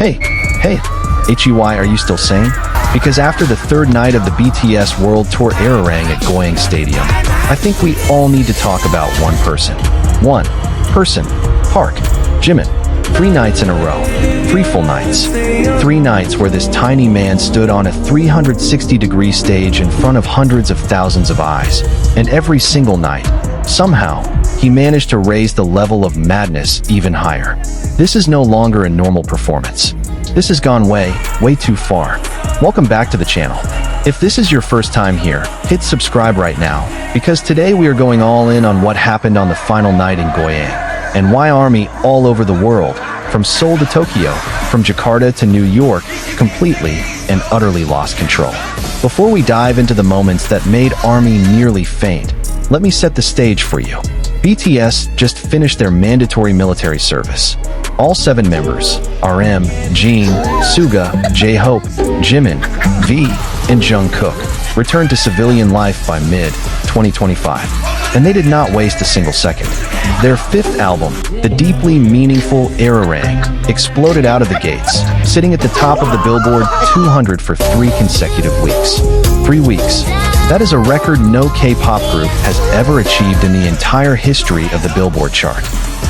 Hey, HEY, are you still sane? Because after the third night of the BTS World Tour Arirang at Goyang Stadium, I think we all need to talk about one person. Park, Jimin. 3 nights in a row. 3 full nights. 3 nights where this tiny man stood on a 360-degree stage in front of hundreds of thousands of eyes. And every single night, somehow, he managed to raise the level of madness even higher. This is no longer a normal performance. This has gone way too far. Welcome back to the channel. If this is your first time here, hit subscribe right now, because today we are going all in on what happened on the final night in Goyang, and why ARMY all over the world, from Seoul to Tokyo, from Jakarta to New York, completely and utterly lost control. Before we dive into the moments that made ARMY nearly faint, let me set the stage for you. BTS just finished their mandatory military service. All 7 members, RM, Jin, Suga, jhope, Jimin, V, and Jungkook, returned to civilian life by mid-2025. And they did not waste a single second. Their 5th album, the deeply meaningful Arirang, exploded out of the gates, sitting at the top of the Billboard 200 for 3 consecutive weeks. 3 weeks. That is a record no K-pop group has ever achieved in the entire history of the Billboard chart.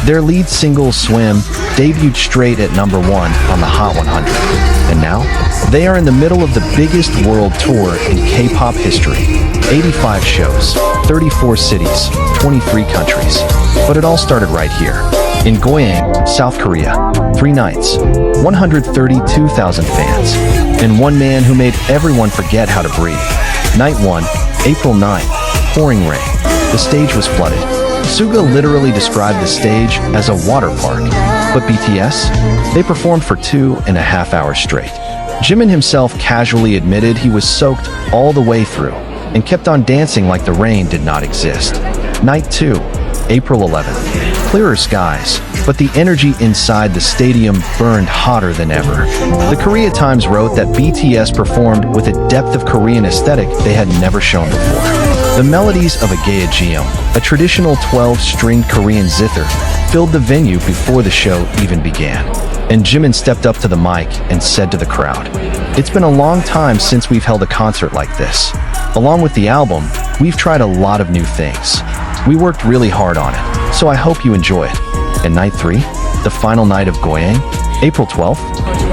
Their lead single, Swim, debuted straight at #1 on the Hot 100. And now, they are in the middle of the biggest world tour in K-pop history. 85 shows, 34 cities, 23 countries. But it all started right here, in Goyang, South Korea. 3 nights, 132,000 fans, and one man who made everyone forget how to breathe. Night 1, April 9th, pouring rain. The stage was flooded. Suga literally described the stage as a water park. But BTS? They performed for 2.5 hours straight. Jimin himself casually admitted he was soaked all the way through and kept on dancing like the rain did not exist. Night 2, April 11th. Clearer skies, but the energy inside the stadium burned hotter than ever. The Korea Times wrote that BTS performed with a depth of Korean aesthetic they had never shown before. The melodies of a Goyang, a traditional 12-stringed Korean zither, filled the venue before the show even began. And Jimin stepped up to the mic and said to the crowd, "It's been a long time since we've held a concert like this. Along with the album, we've tried a lot of new things. We worked really hard on it, so I hope you enjoy it." And night 3, the final night of Goyang, April 12th?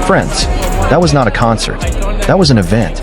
Friends, that was not a concert. That was an event.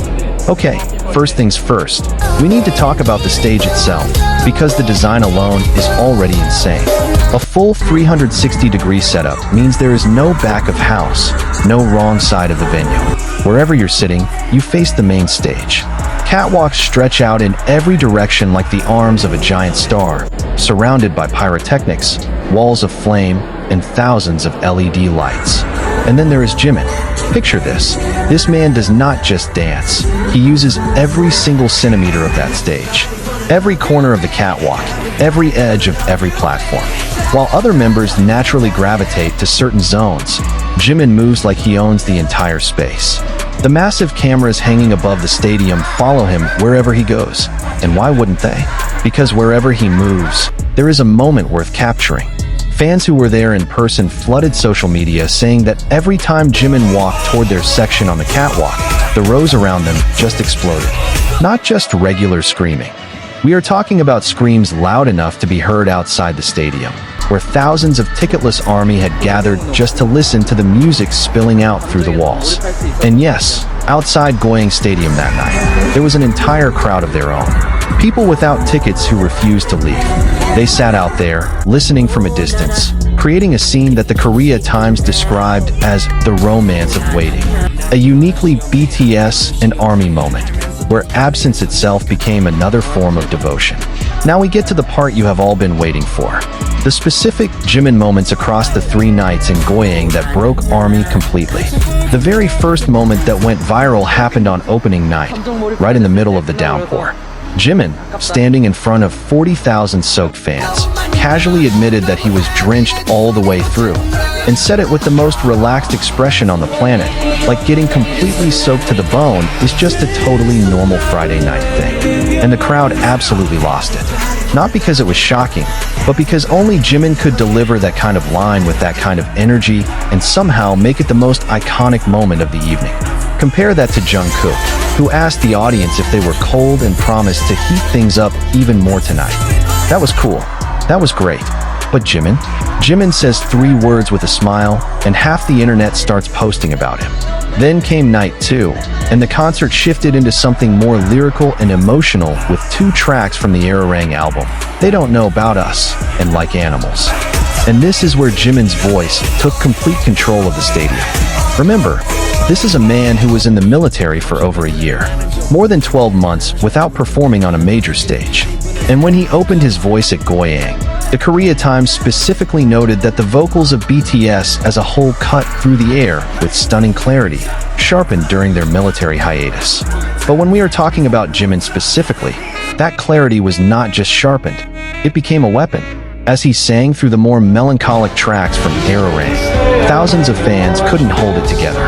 Okay, first things first. We need to talk about the stage itself, because the design alone is already insane. A full 360-degree setup means there is no back of house, no wrong side of the venue. Wherever you're sitting, you face the main stage. Catwalks stretch out in every direction like the arms of a giant star, surrounded by pyrotechnics, walls of flame, and thousands of LED lights. And then there is Jimin. Picture this. This man does not just dance. He uses every single centimeter of that stage. Every corner of the catwalk, every edge of every platform. While other members naturally gravitate to certain zones, Jimin moves like he owns the entire space. The massive cameras hanging above the stadium follow him wherever he goes. And why wouldn't they? Because wherever he moves, there is a moment worth capturing. Fans who were there in person flooded social media saying that every time Jimin walked toward their section on the catwalk, the rows around them just exploded. Not just regular screaming. We are talking about screams loud enough to be heard outside the stadium, where thousands of ticketless ARMY had gathered just to listen to the music spilling out through the walls. And yes, outside Goyang Stadium that night, there was an entire crowd of their own. People without tickets who refused to leave. They sat out there, listening from a distance, creating a scene that the Korea Times described as the romance of waiting. A uniquely BTS and ARMY moment, where absence itself became another form of devotion. Now we get to the part you have all been waiting for. The specific Jimin moments across the 3 nights in Goyang that broke ARMY completely. The very first moment that went viral happened on opening night, right in the middle of the downpour. Jimin, standing in front of 40,000 soaked fans, casually admitted that he was drenched all the way through, and said it with the most relaxed expression on the planet, like getting completely soaked to the bone is just a totally normal Friday night thing. And the crowd absolutely lost it. Not because it was shocking, but because only Jimin could deliver that kind of line with that kind of energy and somehow make it the most iconic moment of the evening. Compare that to Jungkook, who asked the audience if they were cold and promised to heat things up even more tonight. That was cool. That was great. But Jimin? Jimin says 3 words with a smile, and half the internet starts posting about him. Then came night 2, and the concert shifted into something more lyrical and emotional with 2 tracks from the Hybe Rm album, They Don't Know About Us and Like Animals. And this is where Jimin's voice took complete control of the stadium. Remember, this is a man who was in the military for over a year, more than 12 months without performing on a major stage. And when he opened his voice at Goyang, the Korea Times specifically noted that the vocals of BTS as a whole cut through the air with stunning clarity, sharpened during their military hiatus. But when we are talking about Jimin specifically, that clarity was not just sharpened, it became a weapon. As he sang through the more melancholic tracks from Hybe Rm, thousands of fans couldn't hold it together.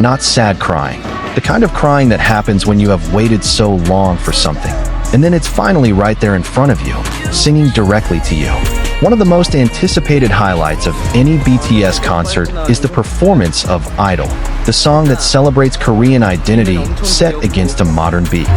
Not sad crying, the kind of crying that happens when you have waited so long for something, and then it's finally right there in front of you, singing directly to you. One of the most anticipated highlights of any BTS concert is the performance of Idol, the song that celebrates Korean identity set against a modern beat.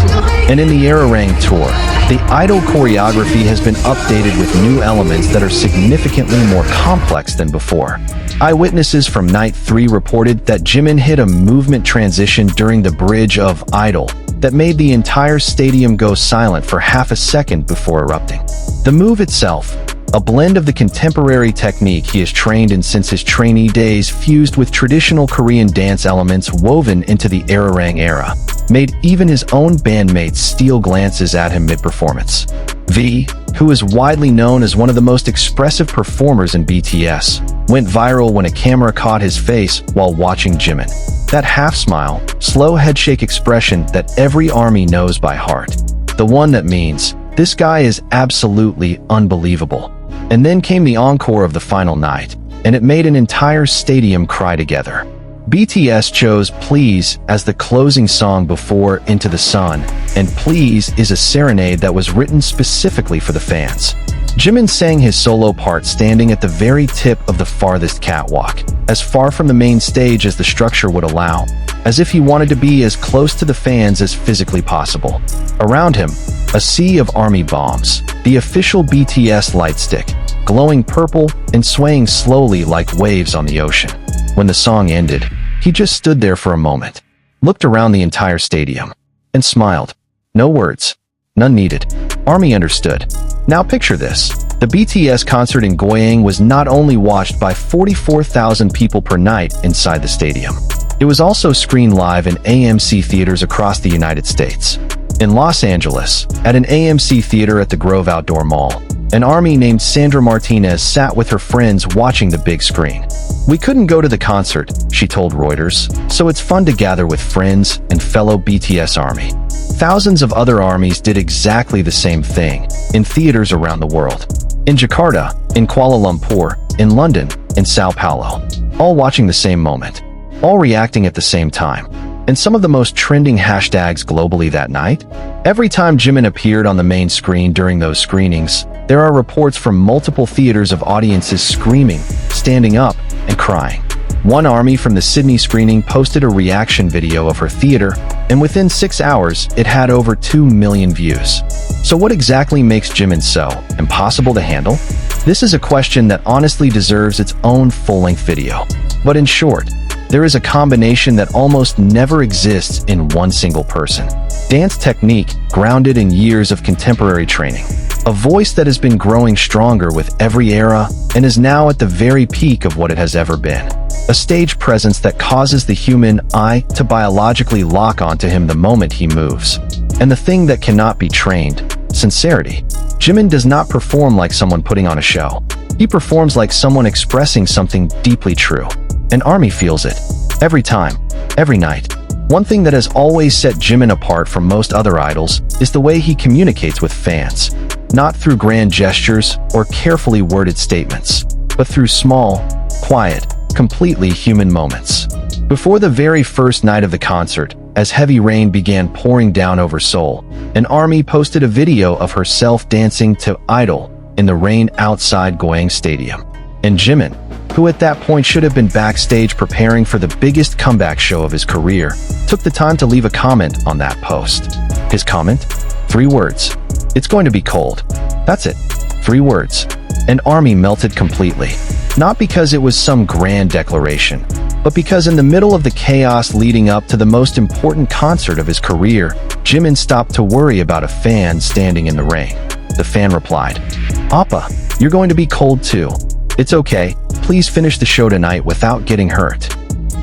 And in the Hybe Rm tour, the Idol choreography has been updated with new elements that are significantly more complex than before. Eyewitnesses from Night 3 reported that Jimin hit a movement transition during the bridge of Idol that made the entire stadium go silent for half a second before erupting. The move itself, a blend of the contemporary technique he has trained in since his trainee days fused with traditional Korean dance elements woven into the Hybe Rm era, made even his own bandmates steal glances at him mid-performance. V, who is widely known as one of the most expressive performers in BTS, went viral when a camera caught his face while watching Jimin. That half-smile, slow headshake expression that every ARMY knows by heart. The one that means, this guy is absolutely unbelievable. And then came the encore of the final night, and it made an entire stadium cry together. BTS chose Please as the closing song before Into the Sun, and Please is a serenade that was written specifically for the fans. Jimin sang his solo part standing at the very tip of the farthest catwalk, as far from the main stage as the structure would allow, as if he wanted to be as close to the fans as physically possible. Around him, a sea of ARMY bombs, the official BTS light stick, glowing purple and swaying slowly like waves on the ocean. When the song ended, he just stood there for a moment, looked around the entire stadium, and smiled. No words. None needed. ARMY understood. Now picture this. The BTS concert in Goyang was not only watched by 44,000 people per night inside the stadium. It was also screened live in AMC theaters across the United States. In Los Angeles, at an AMC theater at the Grove Outdoor Mall, an ARMY named Sandra Martinez sat with her friends watching the big screen. We couldn't go to the concert, she told Reuters, so it's fun to gather with friends and fellow BTS ARMY. Thousands of other ARMYs did exactly the same thing, in theaters around the world. In Jakarta, in Kuala Lumpur, in London, in Sao Paulo. All watching the same moment. All reacting at the same time. And some of the most trending hashtags globally that night? Every time Jimin appeared on the main screen during those screenings, there are reports from multiple theaters of audiences screaming, standing up, and crying. One ARMY from the Sydney screening posted a reaction video of her theater, and within 6 hours, it had over 2 million views. So what exactly makes Jimin so impossible to handle? This is a question that honestly deserves its own full-length video. But in short, there is a combination that almost never exists in one single person. Dance technique grounded in years of contemporary training. A voice that has been growing stronger with every era and is now at the very peak of what it has ever been. A stage presence that causes the human eye to biologically lock onto him the moment he moves. And the thing that cannot be trained, sincerity. Jimin does not perform like someone putting on a show. He performs like someone expressing something deeply true. And ARMY feels it. Every time. Every night. One thing that has always set Jimin apart from most other idols is the way he communicates with fans. Not through grand gestures or carefully worded statements, but through small, quiet, completely human moments. Before the very first night of the concert, as heavy rain began pouring down over Seoul, an ARMY posted a video of herself dancing to Idol in the rain outside Goyang Stadium. And Jimin, who at that point should have been backstage preparing for the biggest comeback show of his career, took the time to leave a comment on that post. His comment? 3 words. It's going to be cold. That's it. 3 words. And ARMY melted completely. Not because it was some grand declaration, but because in the middle of the chaos leading up to the most important concert of his career, Jimin stopped to worry about a fan standing in the rain. The fan replied, "Appa, you're going to be cold too. It's okay, please finish the show tonight without getting hurt."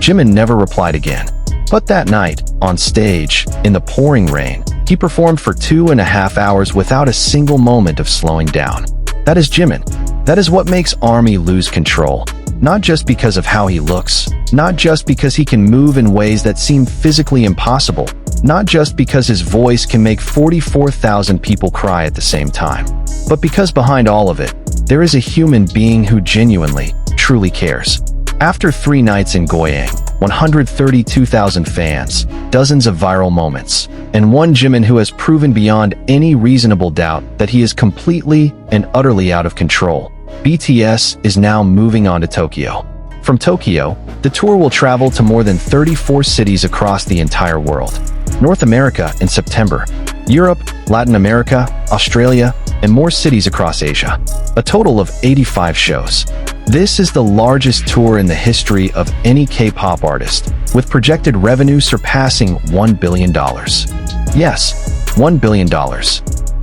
Jimin never replied again. But that night, on stage, in the pouring rain, he performed for 2.5 hours without a single moment of slowing down. That is Jimin. That is what makes ARMY lose control. Not just because of how he looks, not just because he can move in ways that seem physically impossible, not just because his voice can make 44,000 people cry at the same time, but because behind all of it, there is a human being who genuinely, truly cares. After 3 nights in Goyang, 132,000 fans, dozens of viral moments, and one Jimin who has proven beyond any reasonable doubt that he is completely and utterly out of control, BTS is now moving on to Tokyo. From Tokyo, the tour will travel to more than 34 cities across the entire world. North America in September, Europe, Latin America, Australia, and more cities across Asia. A total of 85 shows. This is the largest tour in the history of any K-pop artist, with projected revenue surpassing $1 billion. Yes, $1 billion.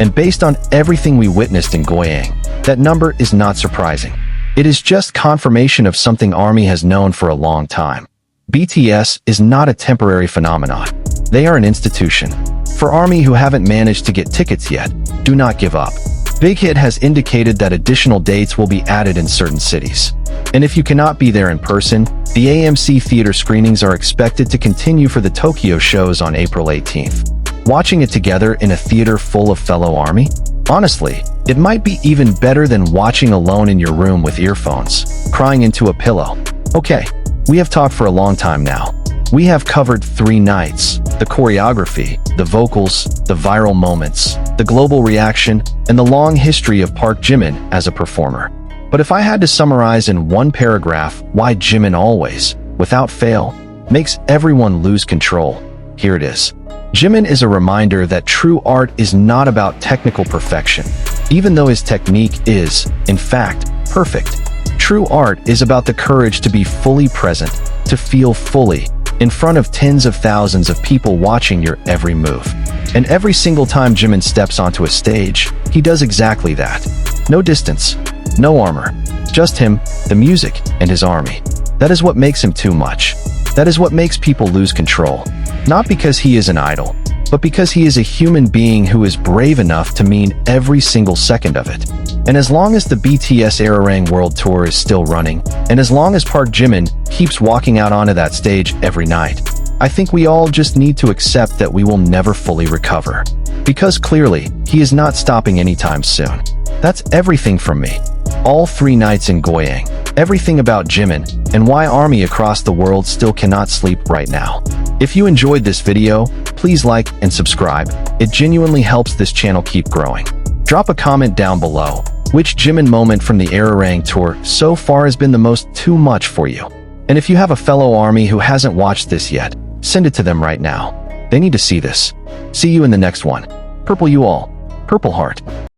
And based on everything we witnessed in Goyang, that number is not surprising. It is just confirmation of something ARMY has known for a long time. BTS is not a temporary phenomenon. They are an institution. For ARMY who haven't managed to get tickets yet, do not give up. Big Hit has indicated that additional dates will be added in certain cities. And if you cannot be there in person, the AMC theater screenings are expected to continue for the Tokyo shows on April 18th. Watching it together in a theater full of fellow ARMY? Honestly, it might be even better than watching alone in your room with earphones, crying into a pillow. Okay, we have talked for a long time now. We have covered 3 nights, the choreography, the vocals, the viral moments, the global reaction, and the long history of Park Jimin as a performer. But if I had to summarize in one paragraph why Jimin always, without fail, makes everyone lose control, here it is. Jimin is a reminder that true art is not about technical perfection, even though his technique is, in fact, perfect. True art is about the courage to be fully present, to feel fully, in front of tens of thousands of people watching your every move. And every single time Jimin steps onto a stage, he does exactly that. No distance, no armor, just him, the music, and his ARMY. That is what makes him too much. That is what makes people lose control. Not because he is an idol, but because he is a human being who is brave enough to mean every single second of it. And as long as the BTS Hybe Rm World Tour is still running, and as long as Park Jimin keeps walking out onto that stage every night, I think we all just need to accept that we will never fully recover. Because clearly, he is not stopping anytime soon. That's everything from me. All 3 nights in Goyang, everything about Jimin, and why ARMY across the world still cannot sleep right now. If you enjoyed this video, please like and subscribe. It genuinely helps this channel keep growing. Drop a comment down below. Which Jimin moment from the Hybe Rm tour so far has been the most too much for you? And if you have a fellow ARMY who hasn't watched this yet, send it to them right now. They need to see this. See you in the next one. Purple you all. Purple Heart.